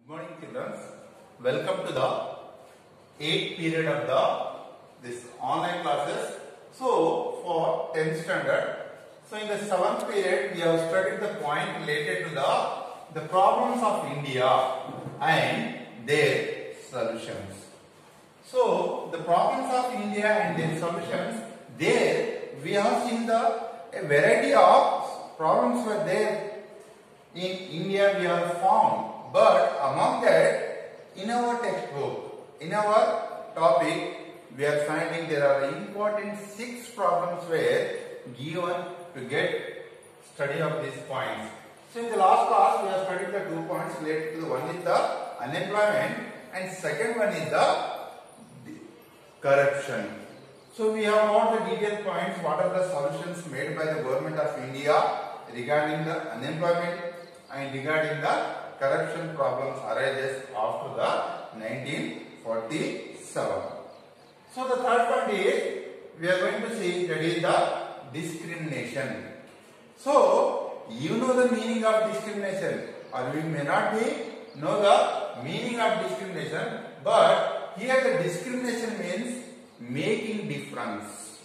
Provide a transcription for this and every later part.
Morning, children. Welcome to the 8th period of this online classes. So for 10th standard, so in the 7th period we have studied the point related to the problems of India and their solutions. So the problems of India and their solutions, there we have seen a variety of problems were there in India we have found. But among that, in our textbook, in our topic, we are finding there are important 6 problems were given to get study of these points. So in the last class, we have studied the 2 points related to one is the unemployment and second one is the corruption. So we have got the detailed points, what are the solutions made by the government of India regarding the unemployment and regarding the corruption problems arises after the 1947. So the third point is we are going to see that is the discrimination. So you know the meaning of discrimination, or we may not know the meaning of discrimination, but here the discrimination means making difference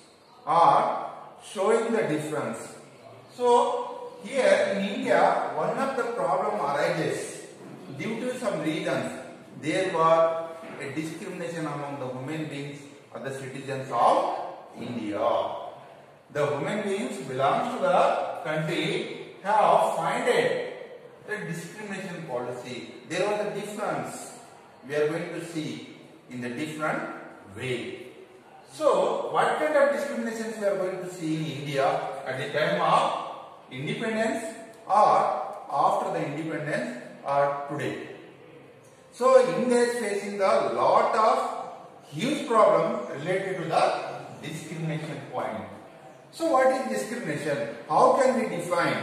or showing the difference. So here in India, one of the problem arises due to some reasons. There was a discrimination among the human beings or the citizens of India. The human beings belongs to the country have finded a discrimination policy. There was a difference. We are going to see in the different way. So, what kind of discriminations we are going to see in India at the time of independence or after the independence or today? So India is facing the lot of huge problem related to the discrimination point. So what is discrimination? How can we define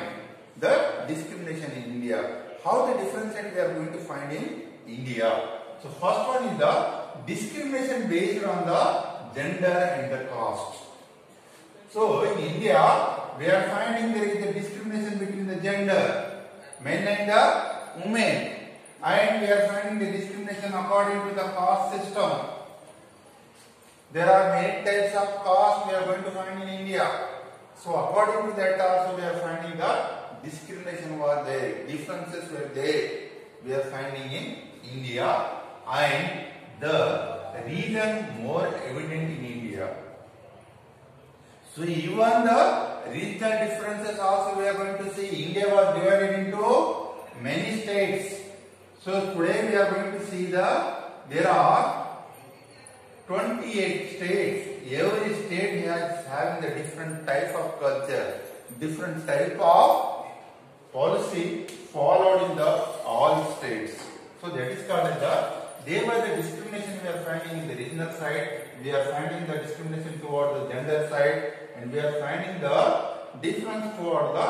the discrimination in India? How the differentiate we are going to find in India? So first one is the discrimination based on the gender and the caste. So in India, we are finding there is a discrimination between the gender, men and the women, and we are finding the discrimination according to the caste system. There are many types of caste we are going to find in India. So according to that also we are finding the discrimination was there, differences were there. We are finding in India, and the reason more evident in India. So even the regional differences also we are going to see. India was divided into many states. So today we are going to see there are 28 states. Every state has having the different type of culture, different type of policy followed in the all states. So that is called as there was the discrimination we are finding in the regional side. We are finding the discrimination toward the gender side, and we are finding the difference toward the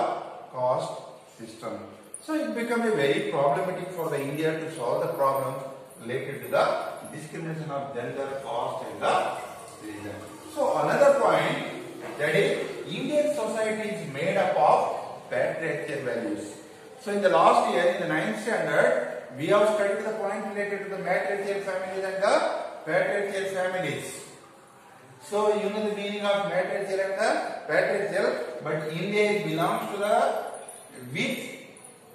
caste system. So it becomes a very problematic for the India to solve the problems related to the discrimination of gender, caste and the religion. So another point, that is Indian society is made up of patriarchal values. So in the last year, in the 9th standard, we have studied the point related to the matriarchal families and the patriarchal families. So you know the meaning of matriarchal and the patriarchal, but India belongs to the which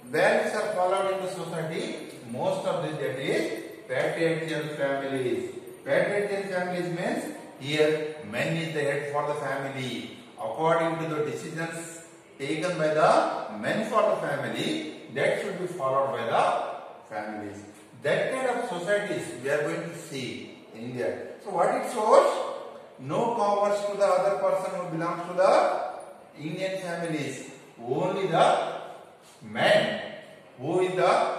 values are followed in the society. Most of this that is patriarchal families. Patriarchal families means here man is the head for the family. According to the decisions taken by the men for the family, that should be followed by the families. That kind of societies we are going to see in India. So what it shows? No converts to the other person who belongs to the Indian families. Only the man who is the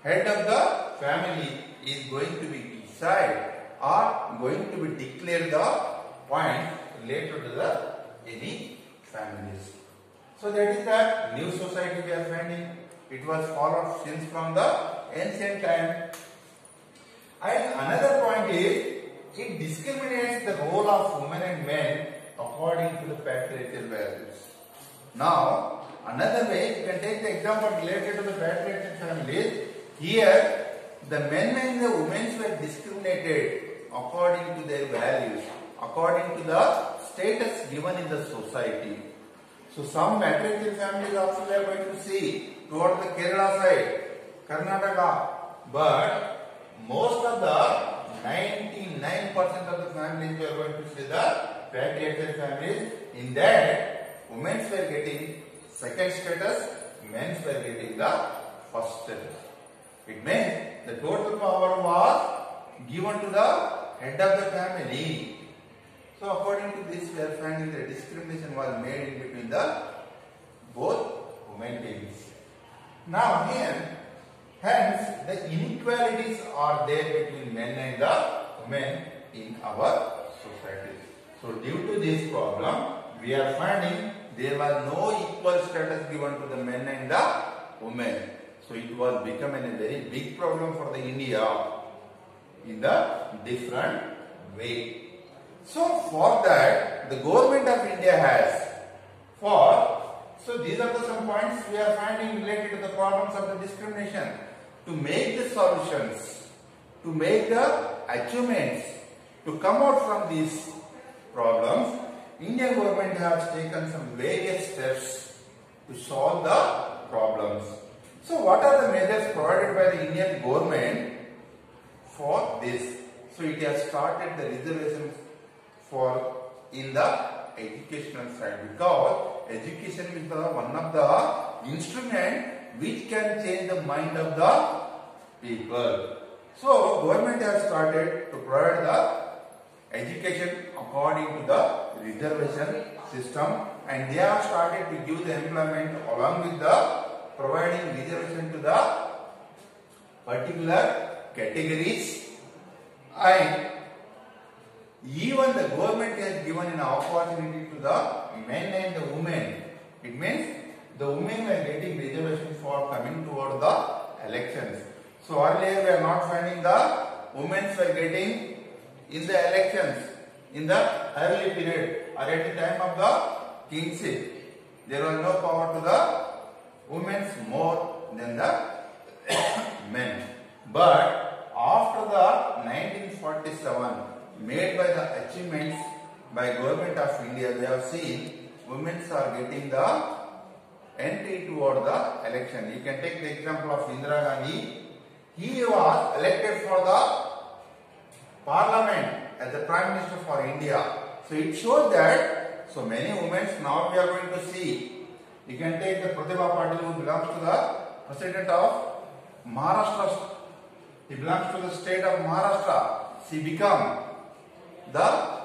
head of the family is going to be decide or going to be declared the point related to the any families. So that is the new society we are finding. It was followed since from the ancient time. And another point is it discriminates the role of women and men according to the patriarchal values. Now, another way you can take the example related to the patriarchal families. Here, the men and the women were discriminated according to their values, according to the status given in the society. So some matriarchal families also we are going to see towards the Kerala side, Karnataka, but most of the 99% of the families we are going to see the patriarchal families. In that, women were getting second status, men were getting the first status. It means the total power was given to the head of the family. So according to this, we are finding the discrimination was made in between the both women teams. Now here, hence the inequalities are there between men and the women in our society. So due to this problem, we are finding there was no equal status given to the men and the women. So it was becoming a very big problem for the India in the different way. So for that, the government of India has so these are the some points we are finding related to the problems of the discrimination. To make the solutions, to make the achievements, to come out from these problems, Indian government has taken some various steps to solve the problems. So what are the measures provided by the Indian government for this? So it has started the reservations for in the educational side, because education is one of the instrument which can change the mind of the people. So government has started to provide the education according to the reservation system, and they have started to give the employment along with the providing reservation to the particular categories, and even the government has given an opportunity to the men and the women. It means the women were getting reservation for coming toward the elections. So earlier we are not finding the women were getting in the elections in the early period or at the time of the kingship. There was no power to the women more than the men. But after the 1947, made by the achievements by government of India, we have seen women are getting the entry toward the election. You can take the example of Indira Gandhi. He was elected for the parliament as the Prime Minister for India. So it shows that so many women now we are going to see. You can take the Pratibha Patil, who belongs to the President of Maharashtra. He belongs to the state of Maharashtra. She become the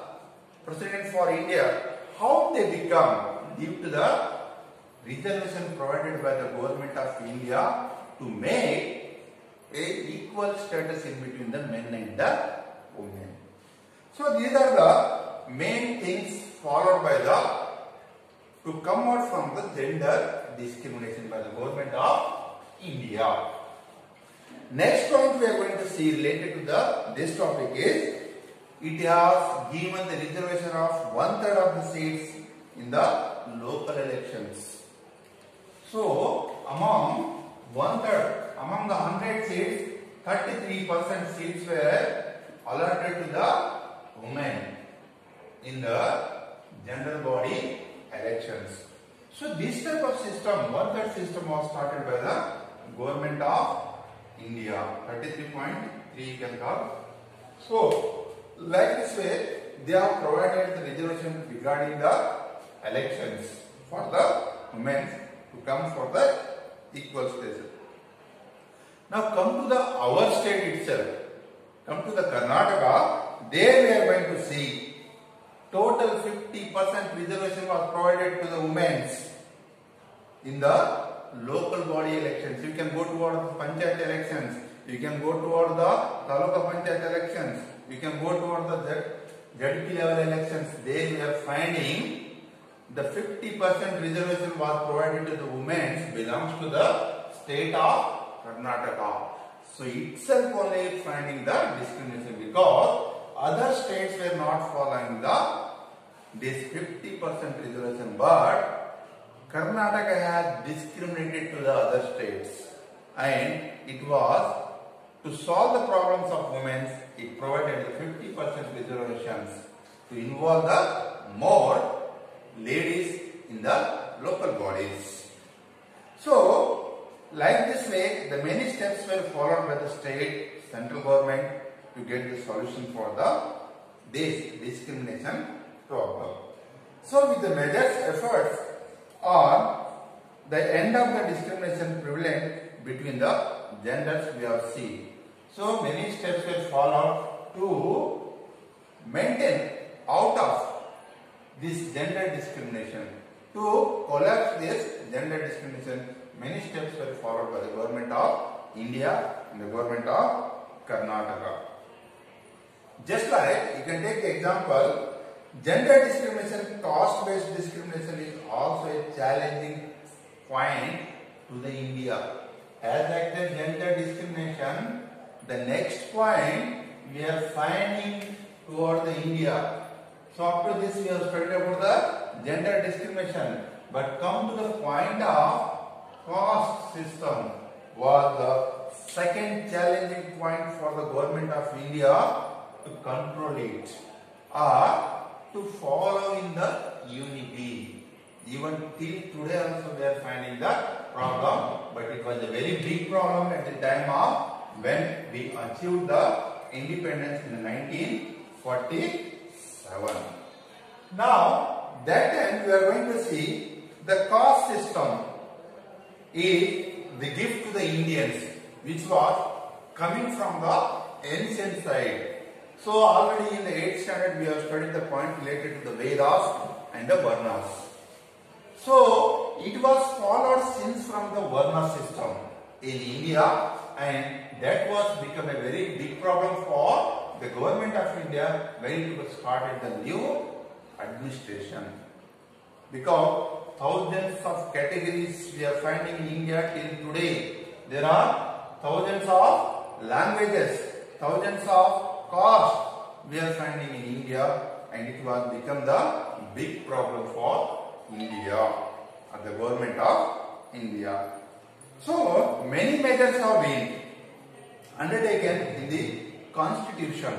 President for India. How they become? Due to the reservation provided by the government of India to make a equal status in between the men and the women. So these are the main things followed by the to come out from the gender discrimination by the government of India. Next point we are going to see related to this topic is it has given the reservation of 1/3 of the seats in the local elections. So among 1/3, among the 100 seats, 33% seats were allotted to the women in the general body elections. So this type of system, 1/3 system, was started by the government of India. 33.3 you can call. So like this way, they have provided the reservation regarding the elections for the women to come for the equal status. Now come to the our state itself. Come to the Karnataka. There we are going to see total 50% reservation was provided to the women in the local body elections. You can go toward the Panchayat elections. You can go toward the Taluka Panchayat elections. You can go toward the ZP level elections. There we are finding the 50% reservation was provided to the women belongs to the state of Karnataka. So itself only finding the discrimination, because other states were not following this 50% reservation, but Karnataka has discriminated to the other states, and it was to solve the problems of women, it provided the 50% reservations to involve the more ladies in the local bodies. So, like this way, the many steps were followed by the state, central government to get the solution for this discrimination problem. So, with the measures efforts on the end of the discrimination prevalent between the genders we have seen. So, many steps were followed to maintain out of this gender discrimination. To collapse this gender discrimination, many steps were followed by the government of India and the government of Karnataka. Just like you can take the example, gender discrimination, caste-based discrimination is also a challenging point to the India. As like the gender discrimination, the next point we are finding toward the India. So up to this we have studied about the gender discrimination, but come to the point of caste system was the second challenging point for the government of India to control it or to follow in the unity. Even till today also we are finding the problem, but it was a very big problem at the time of when we achieved the independence in 1947. Now, that time we are going to see the caste system is the gift to the Indians, which was coming from the ancient side. So, already in the 8th standard we have studied the point related to the Vedas and the Varnas. So, it was followed since from the Varna system in India, and that was become a very big problem for the government of India when it was started the new administration. Because thousands of categories we are finding in India till today. There are thousands of languages, thousands of castes we are finding in India, and it was become the big problem for India and the government of India. So many measures have been undertaken in the constitution.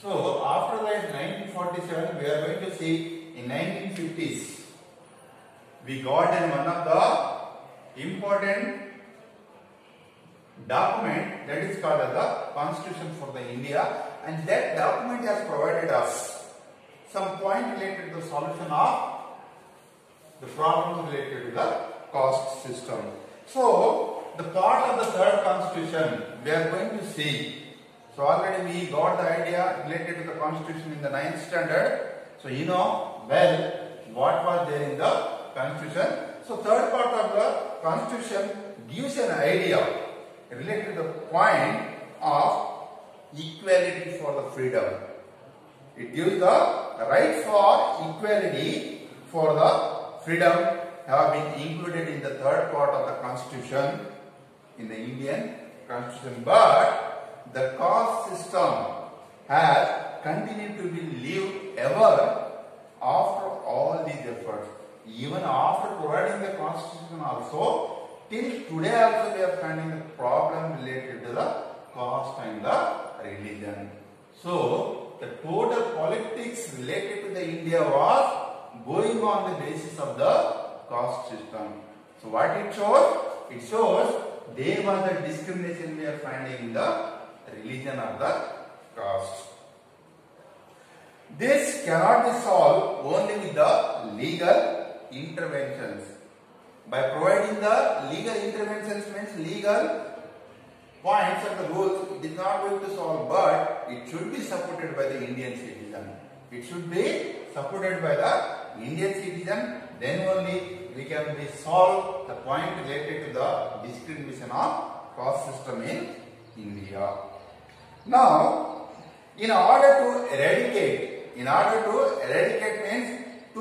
So after that 1947 we are going to see in 1950s we got one of the important document that is called as the Constitution for the India, and that document has provided us some point related to the solution of the problems related to the caste system. So the part of the third constitution we are going to see. So already we got the idea related to the constitution in the 9th standard. So you know well what was there in the constitution. So third part of the constitution gives an idea related to the point of equality for the freedom. It gives the right for equality for the freedom have been included in the third part of the constitution in the Indian constitution, but the caste system has continued to be lived ever after all these efforts. Even after providing the constitution also, till today also we are finding the problem related to the caste and the religion. So the total politics related to the India was going on the basis of the caste system. So what it shows? It shows there was the discrimination we are finding in the religion of the caste. This cannot be solved only with the legal interventions. By providing the legal interventions means legal points and the rules, it is not going to solve, but it should be supported by the Indian citizen. It should be supported by the Indian citizen, then only we can be solve the point related to the discrimination of caste system in India. Now, in order to eradicate means to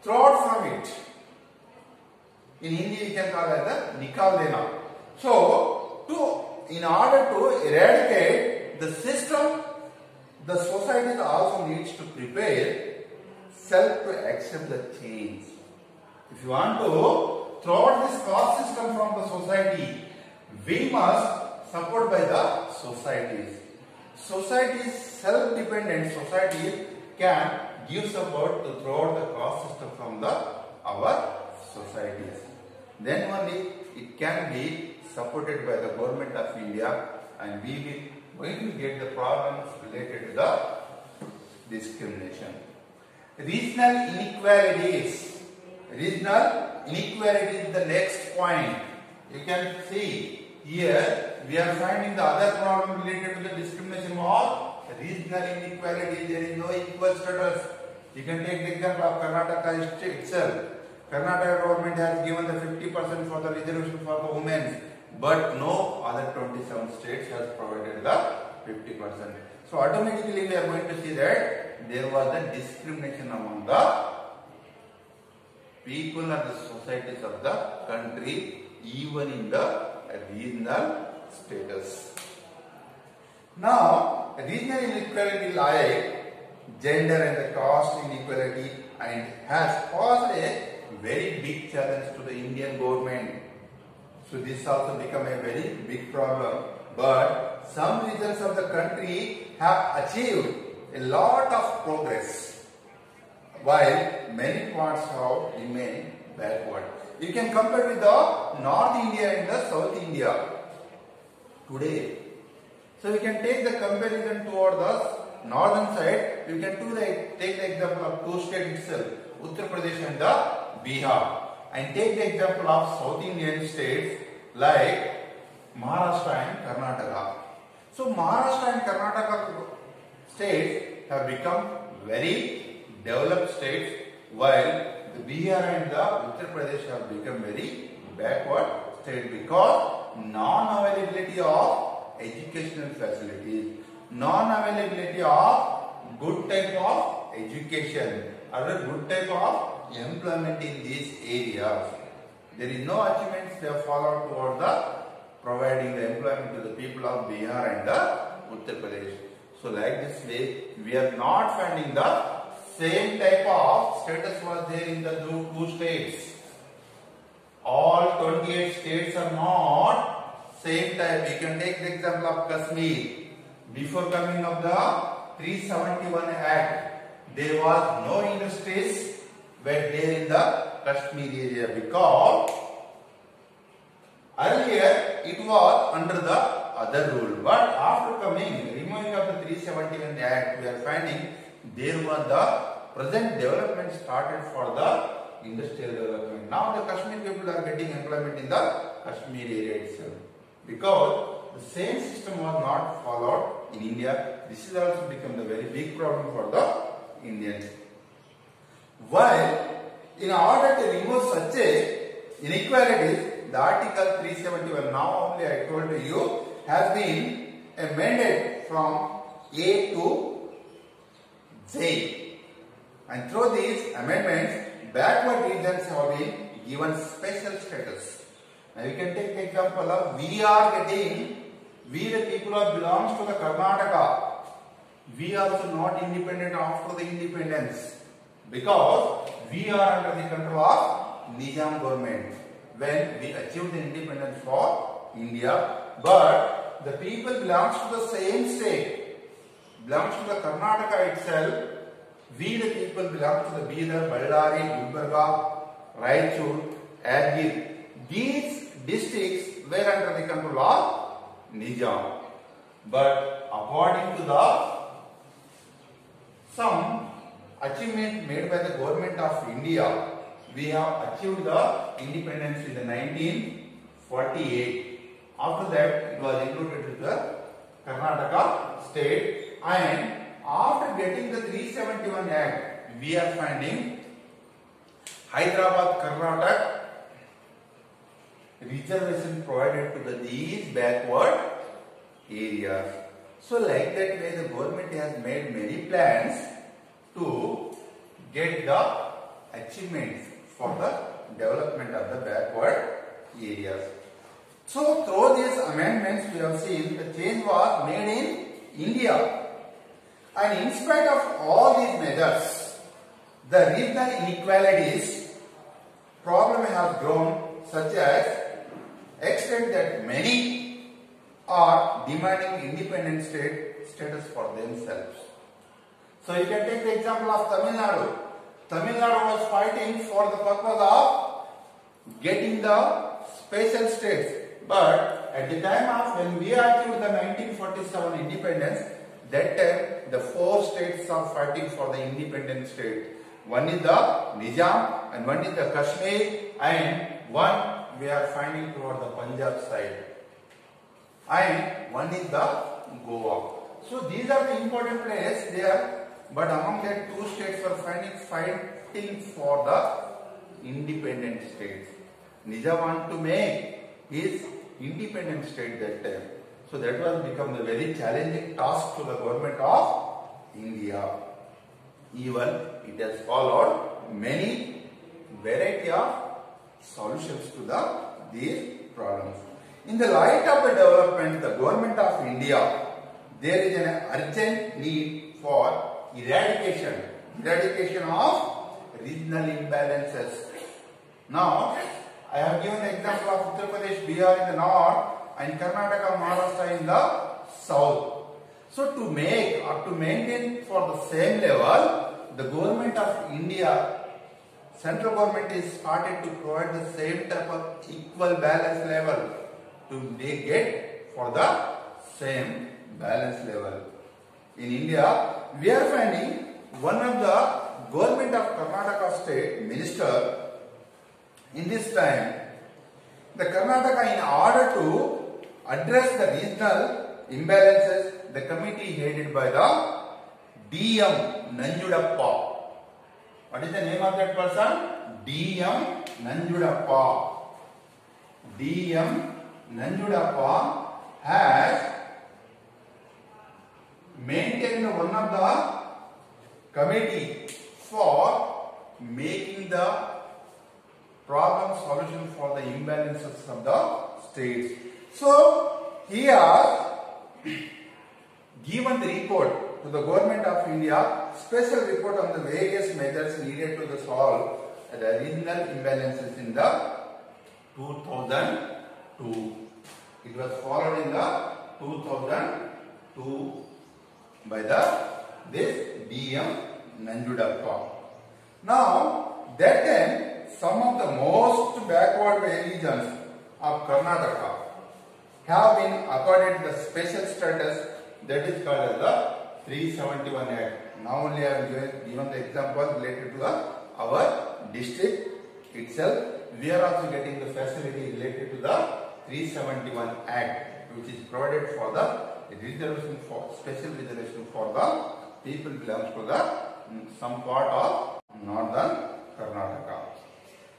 throw out from it. In Hindi we can call it the nikal dena. So, in order to eradicate the system, the society also needs to prepare self to accept the change. If you want to throw out this caste system from the society, we must supported by the societies. Societies, self-dependent societies can give support to throughout the caste system from our societies. Then only it can be supported by the government of India, and we will going to get the problems related to the discrimination. Regional inequalities. Regional inequality is the next point. You can see here we are finding the other problem related to the discrimination of regional inequality. There is no equal status. You can take the example of Karnataka state itself. Karnataka government has given the 50% for the reservation for the women, but no other 27 states has provided the 50%. So automatically we are going to see that there was a discrimination among the people and the societies of the country, even in the regional status. Now, regional inequality like gender and the caste inequality, and has caused a very big challenge to the Indian government. So this also become a very big problem. But some regions of the country have achieved a lot of progress, while many parts have remained backward. You can compare with the North India and the South India today. So we can take the comparison toward the northern side. You can take the example of two states itself, Uttar Pradesh and the Bihar, and take the example of South Indian states like Maharashtra and Karnataka. So Maharashtra and Karnataka states have become very developed states, while the Bihar and the Uttar Pradesh have become very backward states because non-availability of educational facilities, non-availability of good type of education or a good type of employment in these areas. There is no achievements they have followed toward the providing the employment to the people of Bihar and the Uttar Pradesh. So like this way, we are not finding the same type of status was there in the two states. All 28 states are not same type. We can take the example of Kashmir. Before coming of the 371 Act, there was no industries were there in the Kashmir area because earlier it was under the other rule. But after removing of the 371 Act, we are finding there was the present development started for the industrial development. Now the Kashmir people are getting employment in the Kashmir area itself, because the same system was not followed in India. This is also become the very big problem for the Indians. While in order to remove such a inequalities, the Article 371, now only I told you, has been amended from A to Z. And through these amendments, backward regions have been given special status. Now you can take the example of we the people who belongs to the Karnataka. We are also not independent after the independence, because we are under the control of Nizam government when we achieved the independence for India. But the people belongs to the same state, belongs to the Karnataka itself. We the people belong to the Bidar, Ballari, Gulbarga, Raichur, Adgir. These districts were under the control of Nizam. But according to the some achievement made by the government of India, we have achieved the independence in the 1948. After that, it was included with the Karnataka state, and after getting the 371 Act, we are finding Hyderabad, Karnataka reservation provided to these backward areas. So like that way, the government has made many plans to get the achievements for the development of the backward areas. So through these amendments, we have seen the change was made in India. And in spite of all these measures, the regional inequalities problem has grown such as extent that many are demanding independent status for themselves. So you can take the example of Tamil Nadu. Tamil Nadu was fighting for the purpose of getting the special states. But at the time of when we achieved the 1947 independence, that time the 4 states are fighting for the independent state. One is the Nizam and one is the Kashmir and one we are finding toward the Punjab side. And one is the Goa. So these are the important places there, but among that 2 states were fighting for the independent states. Nizam want to make his independent state that time. So that was become a very challenging task to the government of India. Even it has followed many variety of solutions to these problems. In the light of the development, the government of India, there is an urgent need for eradication of regional imbalances. Now, I have given the example of Uttar Pradesh, Bihar in the north and Karnataka, Maharashtra in the south. So to make or to maintain for the same level, the government of India, central government is started to provide the same type of equal balance level to get for the same balance level. In India, we are finding one of the government of Karnataka state minister in this time, the Karnataka, in order to address the regional imbalances, the committee headed by the D.M. Nanjudappa. What is the name of that person? D.M. Nanjudappa. D.M. Nanjudappa has maintained one of the committee for making the problem solution for the imbalances of the states. So he has given the report to the government of India, special report on the various measures needed to solve the regional imbalances in the 2002. It was followed in the 2002 by this D.M. Nanjudappa. Now, that time, some of the most backward regions of Karnataka have been accorded the special status that is called as the 371 Act. Now only I am given the example related to our district itself. We are also getting the facility related to the 371 Act, which is provided for the reservation for special reservation for the people belongs to the some part of northern Karnataka.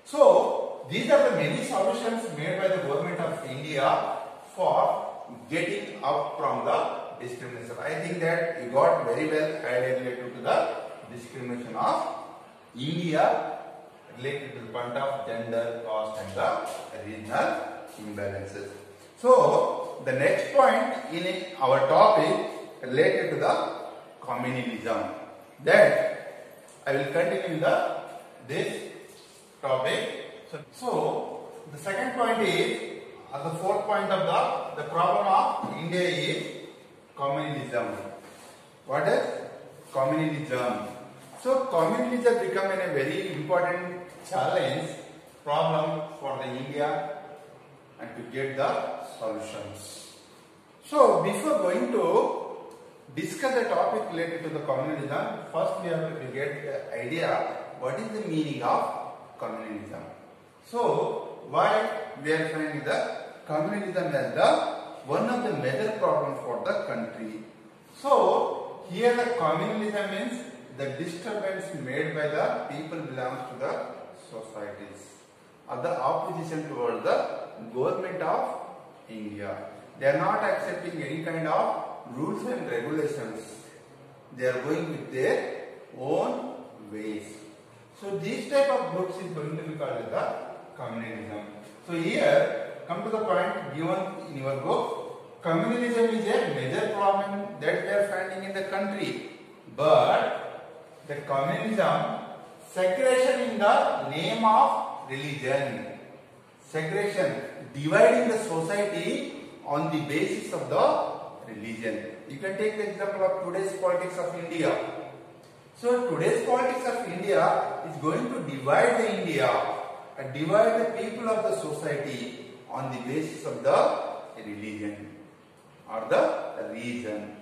So these are the many solutions made by the government of India for getting up from the discrimination. I think that you got very well idea related to the discrimination of India related to the point of gender, caste and the regional imbalances. So the next point in our topic related to the communalism, that I will continue in this topic. So the second point is, the fourth point of the problem of India is communalism. What is communalism? So communalism become a very important challenge problem for the India and to get the solutions. So before going to discuss the topic related to the communalism, first we have to get the idea what is the meaning of communalism. So why we are finding the communalism as the one of the major problem for the country. So here the communalism means the disturbance made by the people belongs to the societies or the opposition towards the government of India. They are not accepting any kind of rules and regulations. They are going with their own ways. So this type of groups is going to be called as the communalism. So here come to the point given in your book. Communalism is a major problem that we are finding in the country. But the communism, segregation in the name of religion, segregation, dividing the society on the basis of the religion. You can take the example of today's politics of India. So today's politics of India is going to divide the India and divide the people of the society on the basis of the religion or the region.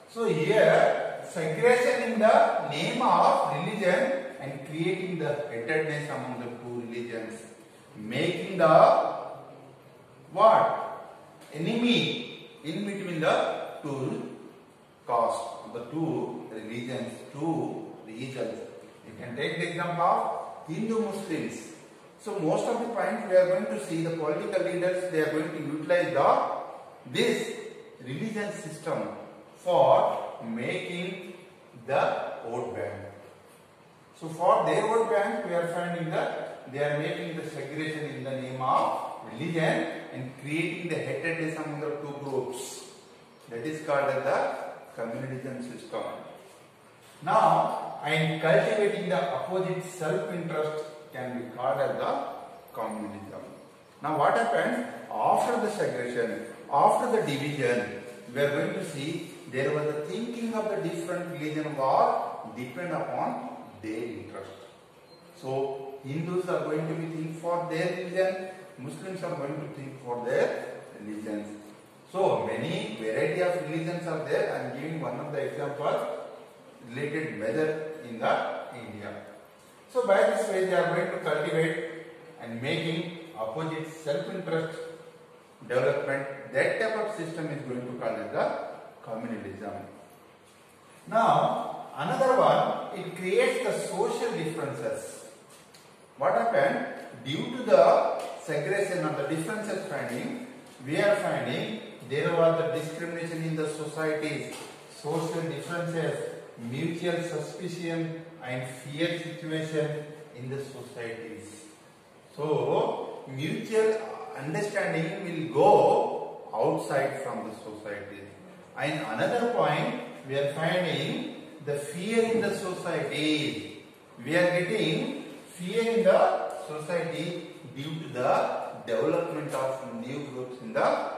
So here segregation in the name of religion and creating the hatredness among the two religions, making the what? Enemy in between the two castes, the two religions, two regions. You can take the example of Hindu Muslims. So most of the points we are going to see the political leaders, they are going to utilize this religion system for making the vote bank. So for their vote bank, we are finding that they are making the segregation in the name of religion and creating the hatredness among the two groups. That is called as the communalism system. Now, and cultivating the opposite self-interest can be called as the communism. Now, what happens after the segregation, after the division? We are going to see there was a thinking of the different religion was depend upon their interest. So Hindus are going to be think for their religion, Muslims are going to think for their religions. So many variety of religions are there. I am giving one of the example related method in the India. So by this way they are going to cultivate and making opposite self-interest development. That type of system is going to call as the communalism. Now another one, it creates the social differences. What happened? Due to the segregation of the differences finding, we are finding there was the discrimination in the societies, social differences, mutual suspicion and fear situation in the societies. So mutual understanding will go outside from the society. And another point, we are finding the fear in the society. We are getting fear in the society due to the development of new groups in the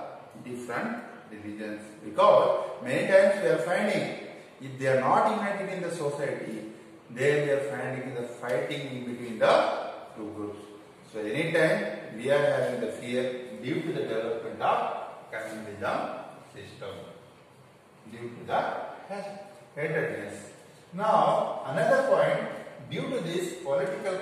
different religions. Because many times we are finding if they are not united in the society, they are finding the fighting in between the two groups. So anytime we are having the fear due to the development of communism system, due to the hatredness. Now another point, due to this political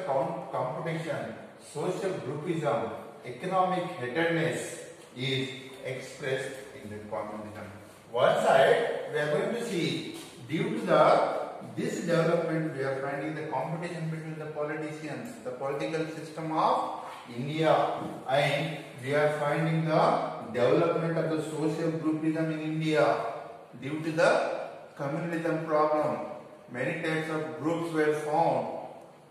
competition, social groupism, economic hatredness is expressed in the communism. One side we are going to see due to this development we are finding the competition between the politicians, the political system of India, and we are finding the development of the social groupism in India due to the communalism problem. Many types of groups were found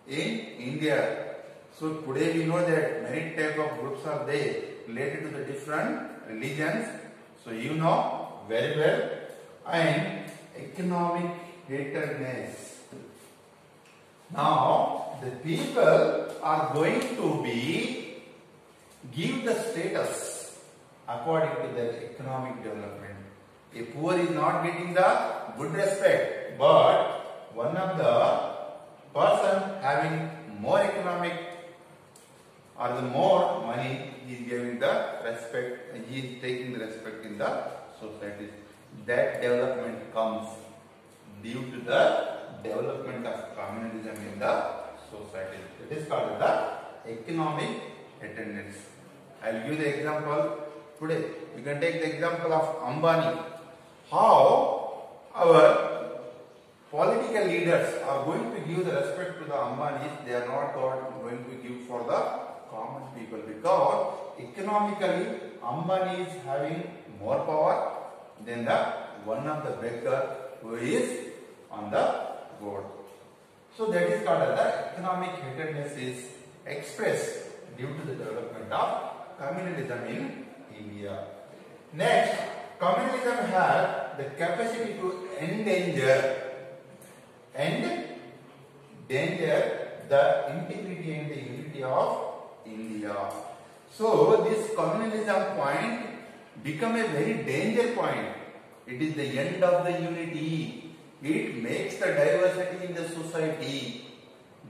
in India. So today we know that many types of groups are there related to the different religions. So you know very well. And economic hatredness. Now the people are going to be give the status according to their economic development. A poor is not getting the good respect, but one of the person having more economic or the more money, he is giving the respect, he is taking the respect in the society. That development comes due to the development of communalism in the society. It is called the economic hatredness. I will give the example today. You can take the example of Ambani. How our political leaders are going to give the respect to the Ambanis, they are not going to give for the common people, because economically Ambani is having more power than the one of the beggar who is on the board. So that is called as the economic hatredness is expressed due to the development of communalism in India. Next, communalism has the capacity to endanger the integrity and the unity of India. So this communalism point become a very danger point. It is the end of the unity. It makes the diversity in the society.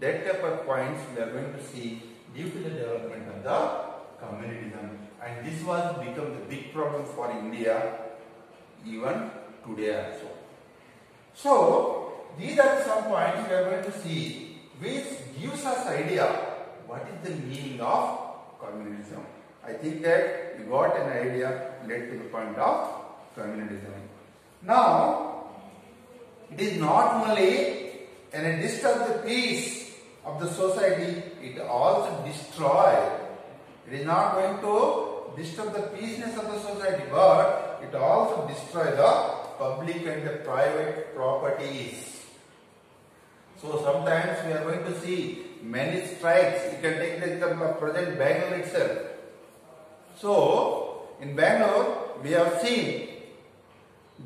That type of points we are going to see due to the development of the communalism. And this was become the big problem for India even today also. So, these are some points we are going to see which gives us idea what is the meaning of communalism. I think that you got an idea led to the point of communalism. Now, it is not only and disturb the peace of the society, it also destroy. It is not going to disturb the peaceness of the society, but it also destroy the public and the private properties. So sometimes we are going to see many strikes. You can take the example of present Bangalore itself. So in Bangalore we have seen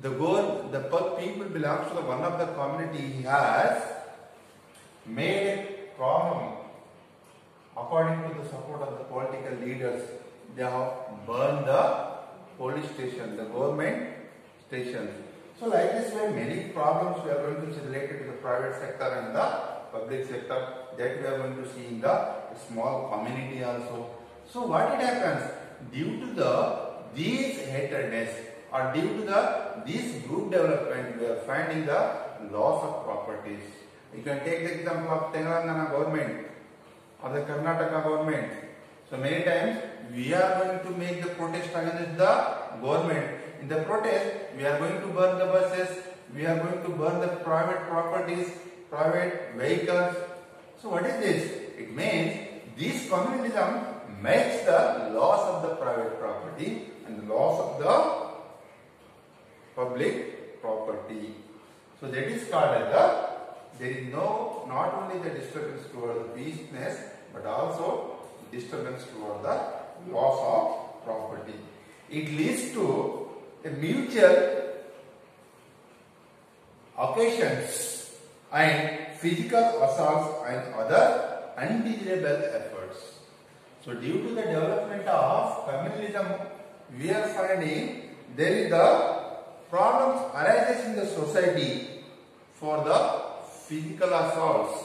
the people belongs to the one of the community has made a problem. According to the support of the political leaders, they have burned the police station, the government stations. So like this way, many problems we are going to see related to the private sector and the public sector that we are going to see in the small community also. So what it happens due to these hatredness or due to this group development, we are finding the loss of properties. You can take the example of Telangana government or the Karnataka government. So many times we are going to make the protest against the government. In the protest, we are going to burn the buses, we are going to burn the private properties, private vehicles. So what is this? It means this communalism makes the loss of the private property and the loss of the public property. So that is called as there is not only the disturbance towards the peaceness, but also disturbance towards the loss of property. It leads to a mutual occasions and physical assaults and other undesirable efforts. So due to the development of communalism, we are finding there is the problems arises in the society for the physical assaults.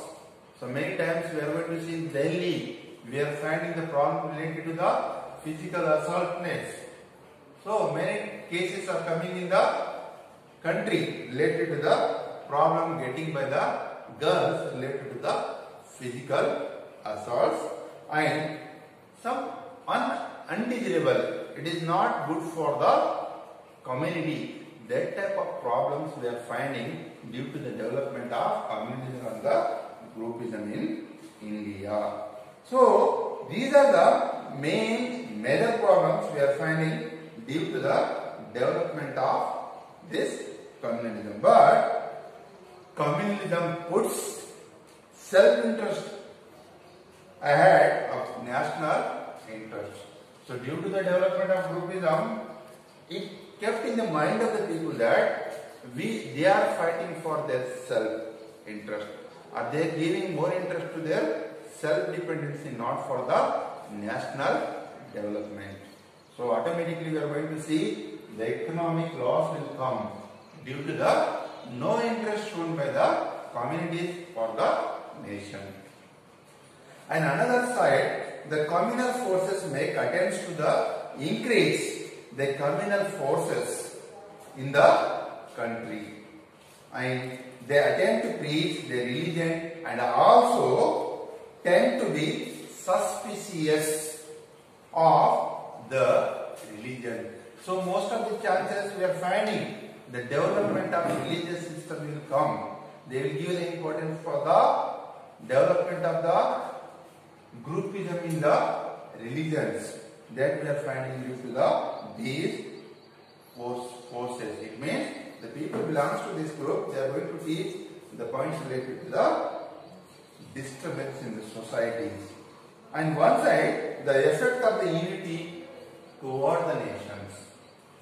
So many times we are going to see in Delhi, we are finding the problem related to the physical assaultness. So many cases are coming in the country related to the problem getting by the girls related to the physical assaults and some undesirable. It is not good for the community. That type of problems we are finding due to the development of communism and the groupism in India. So these are the main major problems we are finding due to the development of this communalism. But communalism puts self-interest ahead of national interest. So due to the development of groupism, it kept in the mind of the people that they are fighting for their self-interest. Are they giving more interest to their self-dependency, not for the national development? So automatically we are going to see the economic loss will come due to the no interest shown by the communities for the nation. And another side, the communal forces make attempts to the increase the communal forces in the country, and they attempt to preach their religion and also tend to be suspicious of the religion. So most of the chances we are finding the development of religious system will come. They will give the importance for the development of the groupism in the religions that we are finding due to these forces. It means the people belongs to this group, they are going to teach the points related to the disturbance in the society. And one side, the effect of the unity toward the nations.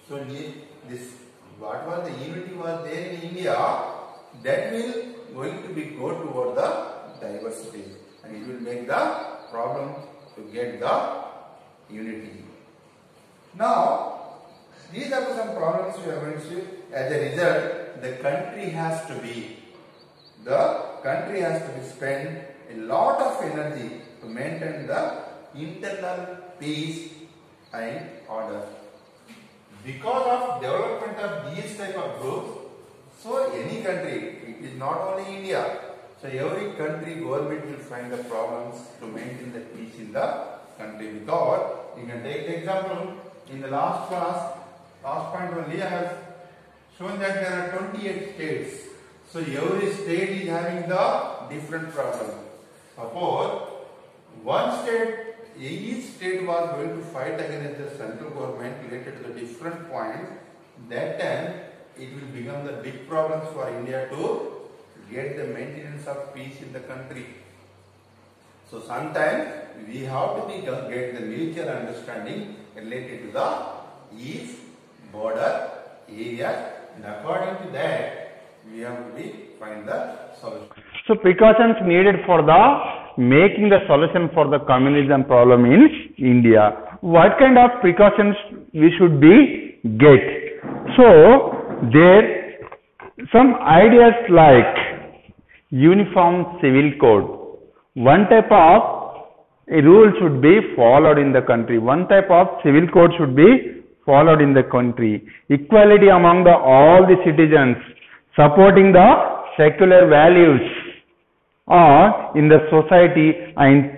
So this, what was the unity was there in India, that will going to be go toward the diversity, and it will make the problem to get the unity. Now, These are some problems we are going to see. As a result, the country has to spend a lot of energy to maintain the internal peace and order. Because of development of these type of groups, so any country, it is not only India, so every country government will find the problems to maintain the peace in the country. Because you can take the example in the last point only I have shown that there are 28 states. So every state is having the different problem. Suppose one state, each state was going to fight against the central government related to the different points. That time it will become the big problems for India to get the maintenance of peace in the country. So sometimes we have to get the mutual understanding related to the each border area, and according to that we have to find the solution. So precautions needed for the making the solution for the communism problem in India. What kind of precautions we should be get? So there some ideas like uniform civil code. One type of a rule should be followed in the country. One type of civil code should be followed in the country. Equality among all the citizens, supporting the secular values in the society, and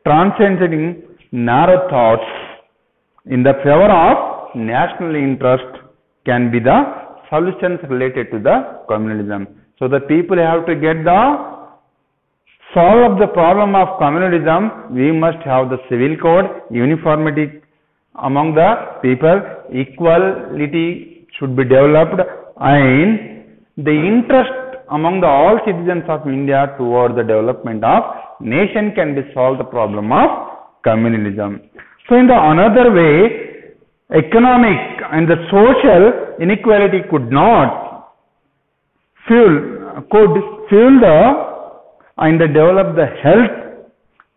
transcending narrow thoughts in the favor of national interest can be the solutions related to the communalism. So the people have to get the solve the problem of communalism. We must have the civil code, uniformity among the people, equality should be developed, and the interest among all citizens of India toward the development of nation can be solved the problem of communalism. So in the another way, economic and the social inequality could fuel the and develop the health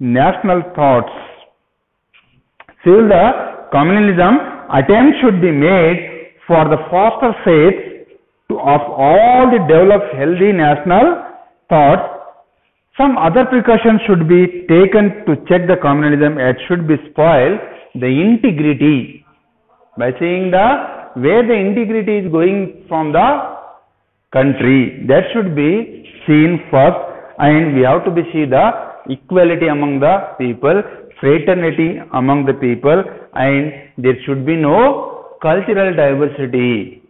national thoughts. Fuel the communalism, attempts should be made for the foster faith of all the developed healthy national thoughts. Some other precautions should be taken to check the communalism. It should be spoil the integrity by seeing where the integrity is going from the country. That should be seen first, and we have to see the equality among the people, fraternity among the people, and there should be no cultural diversity.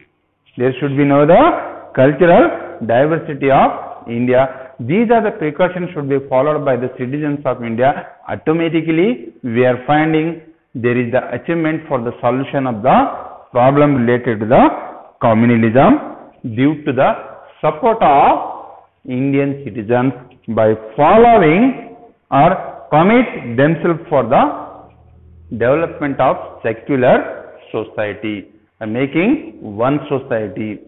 There should be no the cultural diversity of India. These are the precautions should be followed by the citizens of India. Automatically, we are finding there is the achievement for the solution of the problem related to the communalism due to the support of Indian citizens by following or commit themselves for the development of secular society and making one society.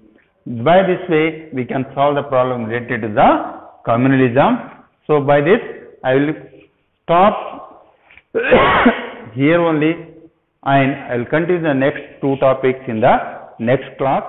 By this way, we can solve the problem related to the communalism. So by this, I will stop here only, and I will continue the next two topics in the next class.